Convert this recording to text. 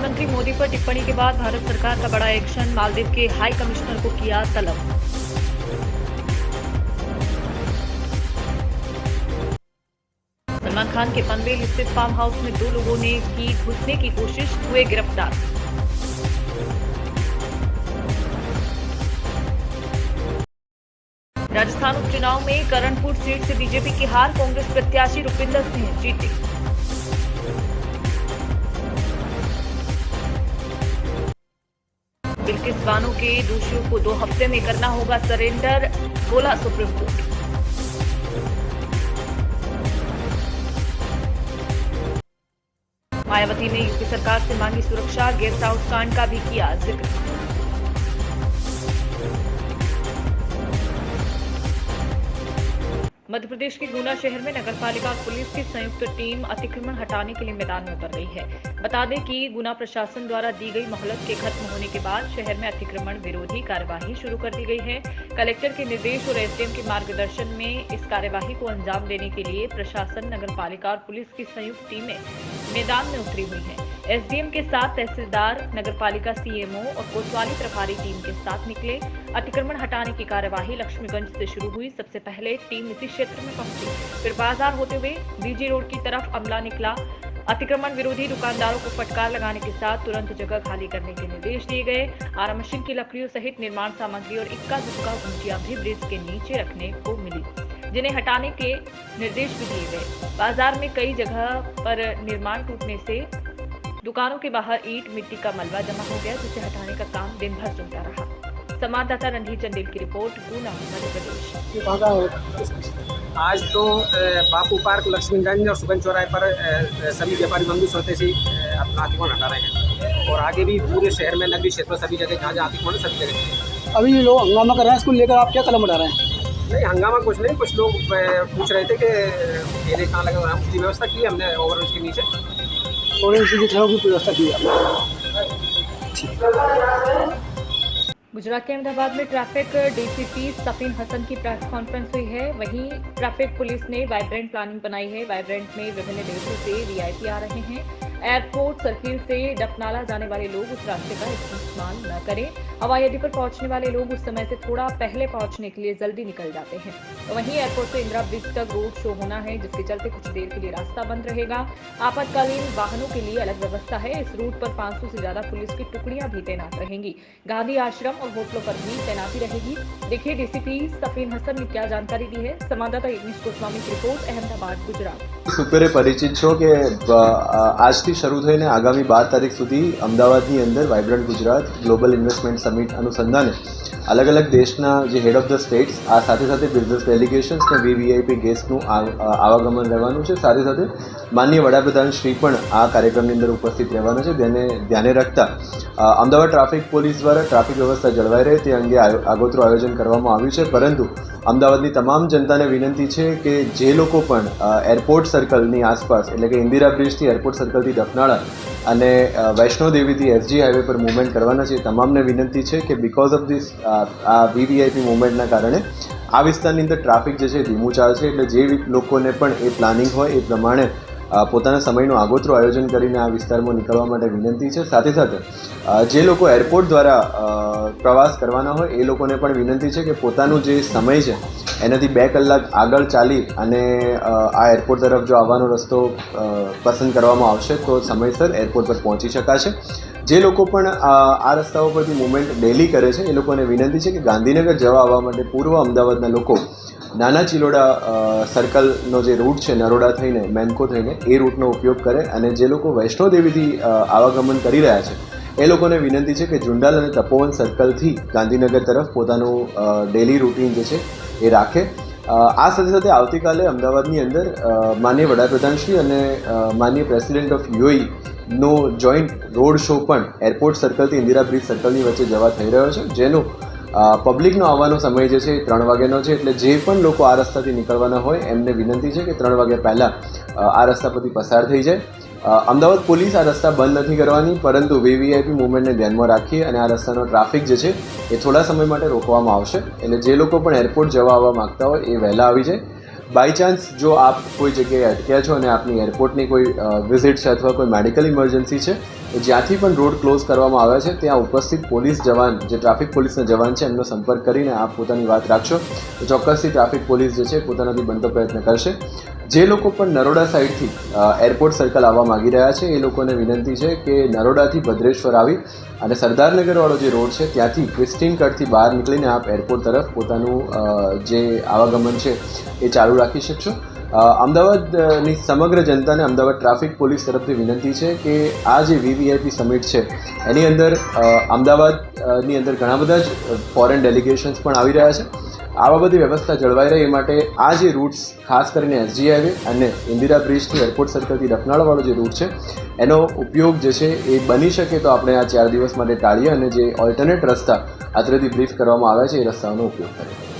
प्रधानमंत्री मोदी पर टिप्पणी के बाद भारत सरकार का बड़ा एक्शन, मालदीव के हाई कमिश्नर को किया तलब। सलमान खान के पनवेल स्थित फार्म हाउस में 2 लोगों ने की घुसने की कोशिश, हुए गिरफ्तार। राजस्थान उपचुनाव में करणपुर सीट से बीजेपी की हार, कांग्रेस प्रत्याशी रुपिंदर सिंह जीते। बिल्किस बानो के दोषियों को 2 हफ्ते में करना होगा सरेंडर, बोला सुप्रीम कोर्ट। मायावती ने यूपी सरकार से मांगी सुरक्षा, गेस्ट हाउस कांड का भी किया जिक्र। मध्य प्रदेश के गुना शहर में नगरपालिका और पुलिस की संयुक्त टीम अतिक्रमण हटाने के लिए मैदान में उतर रही है। बता दें कि गुना प्रशासन द्वारा दी गई मोहलत के खत्म होने के बाद शहर में अतिक्रमण विरोधी कार्यवाही शुरू कर दी गई है। कलेक्टर के निर्देश और एसडीएम के मार्गदर्शन में इस कार्यवाही को अंजाम देने के लिए प्रशासन, नगरपालिका और पुलिस की संयुक्त टीमें मैदान में उतरी हुई हैं। एसडीएम के साथ तहसीलदार, नगरपालिका सीएमओ और कोतवाली प्रभारी टीम के साथ निकले। अतिक्रमण हटाने की कार्यवाही लक्ष्मीगंज से शुरू हुई। सबसे पहले टीम इसी क्षेत्र में पहुंची, फिर बाजार होते हुए बीजी रोड की तरफ अमला निकला। अतिक्रमण विरोधी दुकानदारों को फटकार लगाने के साथ तुरंत जगह खाली करने के निर्देश दिए गए। आरा मशीन की लकड़ियों सहित निर्माण सामग्री और इक्का दुक्का गुंजियां भी ब्रिज के नीचे रखने को मिली, जिन्हें हटाने के निर्देश भी दिए गए। बाजार में कई जगह पर निर्माण टूटने से दुकानों के बाहर ईंट मिट्टी का मलबा जमा हो गया, जिसे हटाने का काम दिन भर चलता रहा। संवाददाता रणधीर चंदेल की रिपोर्ट, गुना, मध्य प्रदेश। आज तो बापू पार्क, लक्ष्मीगंज और सुगंज चौराहे पर सभी व्यापारी बंधु स्वतः से अपना अतिक्रमण हटा रहे हैं और आगे भी पूरे शहर में, नगरीय क्षेत्र में सभी जगह जहाँ जहाँ अतिक्रमण है सभी जगह। अभी ये लोग हंगामा कर रहे हैं, इसको लेकर आप क्या कदम उठा रहे हैं? नहीं, हंगामा कुछ नहीं, कुछ लोग पूछ रहे थे कि ठेले कहाँ लगे हुए हैं। उसकी व्यवस्था की हमने ओवरब्रिज के नीचे, और इनकी ठेलों की व्यवस्था की है। गुजरात के अहमदाबाद में ट्रैफिक डीसीपी सफीन हसन की प्रेस कॉन्फ्रेंस हुई है। वहीं ट्रैफिक पुलिस ने वाइब्रेंट प्लानिंग बनाई है। वाइब्रेंट में विभिन्न देशों से वीआईपी आ रहे हैं। एयरपोर्ट सर्किल से डफनाला जाने वाले लोग उस रास्ते का इस्तेमाल न करें। हवाई अड्डे पर पहुंचने वाले लोग उस समय से थोड़ा पहले पहुंचने के लिए जल्दी निकल जाते हैं। तो वहीं एयरपोर्ट से इंदिरा ब्रिज तक रोड शो होना है, जिसके चलते कुछ देर के लिए रास्ता बंद रहेगा। आपातकालीन वाहनों के लिए अलग व्यवस्था है। इस रूट पर 500 से ज्यादा पुलिस की टुकड़ियां भी तैनात रहेंगी। गांधी आश्रम और होटलों पर भी तैनाती रहेगी। देखिए डीसीपी सफीन हसन ने क्या जानकारी दी है। संवाददाता यज्ञेश गोस्वामी की रिपोर्ट, अहमदाबाद, गुजरात। સુપેરે પરિચિત છો કે આજથી શરૂ થઈને આગામી 12 તારીખ સુધી અમદાવાદની અંદર vibrant Gujarat global investment summit અનુસંધાને અલગ અલગ દેશના જે હેડ ઓફ ધ સ્ટેટ્સ આ સાથે સાથે બિઝનેસ ડેલિગેશન્સ ને વીવીઆઈપી ગેસ્ટનું આવાગમન રહેવાનું છે। સાથે સાથે માનનીય વડાપ્રધાન શ્રી પણ આ કાર્યક્રમની અંદર ઉપસ્થિત રહેવાના છે। તેને ધ્યાને રાખતા અમદાવાદ ટ્રાફિક પોલીસ દ્વારા ટ્રાફિક વ્યવસ્થા જળવાઈ રહે તે અંગે આગોતરું આયોજન કરવામાં આવ્યું છે। પરંતુ અમદાવાદની તમામ જનતાને વિનંતી છે કે જે લોકો પણ એરપોર્ટ સર્કલની આસપાસ એટલે કે ઇન્દિરા બ્રિજથી એરપોર્ટ સર્કલથી દફનાળા અને વૈષ્ણોદેવીથી એસજી હાઈવે પર મૂવમેન્ટ કરવાના છે, તમામને વિનંતી છે કે બિકોઝ ઓફ ધીસ આ વીવીઆઈપી મૂવમેન્ટના કારણે આ વિસ્તારની અંદર ટ્રાફિક જે છે ધીમું ચાલશે। એટલે જે લોકોને પણ એ પ્લાનિંગ હોય એ પ્રમાણે પોતાના સમયનું આગોતરું આયોજન કરીને આ વિસ્તારમાં નીકળવા માટે વિનંતી છે। સાથે સાથે જે લોકો એરપોર્ટ દ્વારા પ્રવાસ કરવાના હોય એ લોકોને પણ વિનંતી છે કે પોતાનું જે સમય છે એનાથી 2 કલાક આગળ ચાલી અને આ એરપોર્ટ તરફ જો આવવાનો રસ્તો પસંદ કરવામાં આવશે તો સમયસર એરપોર્ટ પર પહોંચી શકાશે। જે લોકો પણ આ રસ્તાઓ પરથી મૂવમેન્ટ ડેલી કરે છે એ લોકોને વિનંતી છે કે ગાંધીનગર જવા આવવા માટે પૂર્વ અમદાવાદના લોકો નાના ચિલોડા સર્કલનો જે રૂટ છે નરોડા થઈને મેમકો થઈને એ રૂટનો ઉપયોગ કરે અને જે લોકો વૈષ્ણોદેવીથી આવાગમન કરી રહ્યા છે એ લોકોને વિનંતી છે કે ઝુંડાલ અને તપોવન સર્કલથી ગાંધીનગર તરફ પોતાનું ડેલી રૂટીન જે છે એ રાખે। આ સાથે સાથે આવતીકાલે અમદાવાદની અંદર માનનીય વડાપ્રધાનશ્રી અને માનનીય પ્રેસિડેન્ટ ઓફ યુએઈ નો જોઈન્ટ રોડ શો પણ એરપોર્ટ સર્કલથી ઇન્દિરા બ્રિજ સર્કલની વચ્ચે જવા થઈ રહ્યો છે, જેનો પબ્લિકનો આવવાનો સમય જે છે 3 વાગ્યાનો છે। એટલે જે પણ લોકો આ રસ્તાથી નીકળવાના હોય એમને વિનંતી છે કે 3 વાગ્યા પહેલાં આ રસ્તા પરથી પસાર થઈ જાય। અમદાવાદ પોલીસ આ રસ્તા બંધ નથી કરવાની, પરંતુ વીવીઆઈપી મૂવમેન્ટને ધ્યાનમાં રાખી અને આ રસ્તાનો ટ્રાફિક જે છે એ થોડા સમય માટે રોકવામાં આવશે। એટલે જે લોકો પણ એરપોર્ટ જવા આવવા માગતા હોય એ વહેલા આવી જાય। બાય ચાન્સ જો આપ કોઈ જગ્યાએ અટક્યા છો અને આપની એરપોર્ટની કોઈ વિઝિટ છે અથવા કોઈ મેડિકલ ઇમરજન્સી છે તો જ્યાંથી પણ રોડ ક્લોઝ કરવામાં આવ્યા છે ત્યાં ઉપસ્થિત પોલીસ જવાન જે ટ્રાફિક પોલીસના જવાન છે એમનો સંપર્ક કરીને આપ પોતાની વાત રાખશો તો ચોક્કસથી ટ્રાફિક પોલીસ જે છે પોતાનાથી બનતો પ્રયત્ન કરશે. જે લોકો પણ નરોડા સાઈડથી એરપોર્ટ સર્કલ આવવા માગી રહ્યા છે એ લોકોને વિનંતી છે કે નરોડાથી ભદ્રેશ્વર આવી અને સરદારનગરવાળો જે રોડ છે ત્યાંથી ક્રિસ્ટીન કટથી બહાર નીકળીને આપ એરપોર્ટ તરફ પોતાનું જે આવાગમન છે એ ચાલુ રાખી શકશો. અમદાવાદની સમગ્ર જનતાને અમદાવાદ ટ્રાફિક પોલીસ તરફથી વિનંતી છે કે આ જે વીવીઆઈપી સમિટ છે એની અંદર અમદાવાદની અંદર ઘણા બધા જ ફોરેન ડેલિગેશન્સ પણ આવી રહ્યા છે. આવા બધી વ્યવસ્થા જળવાઈ રહે એ માટે આ જે રૂટ્સ ખાસ કરીને એસજી હાઈવે અને ઇન્દિરા બ્રિજથી એરપોર્ટ સર્કલથી રખનાળાવાળો જે રૂટ છે એનો ઉપયોગ જે છે એ બની શકે તો આપણે આ 4 દિવસ માટે ટાળીએ અને જે ઓલ્ટરનેટ રસ્તા અત્રેથી બ્રીફ કરવામાં આવ્યા છે એ રસ્તાઓનો ઉપયોગ કરીએ.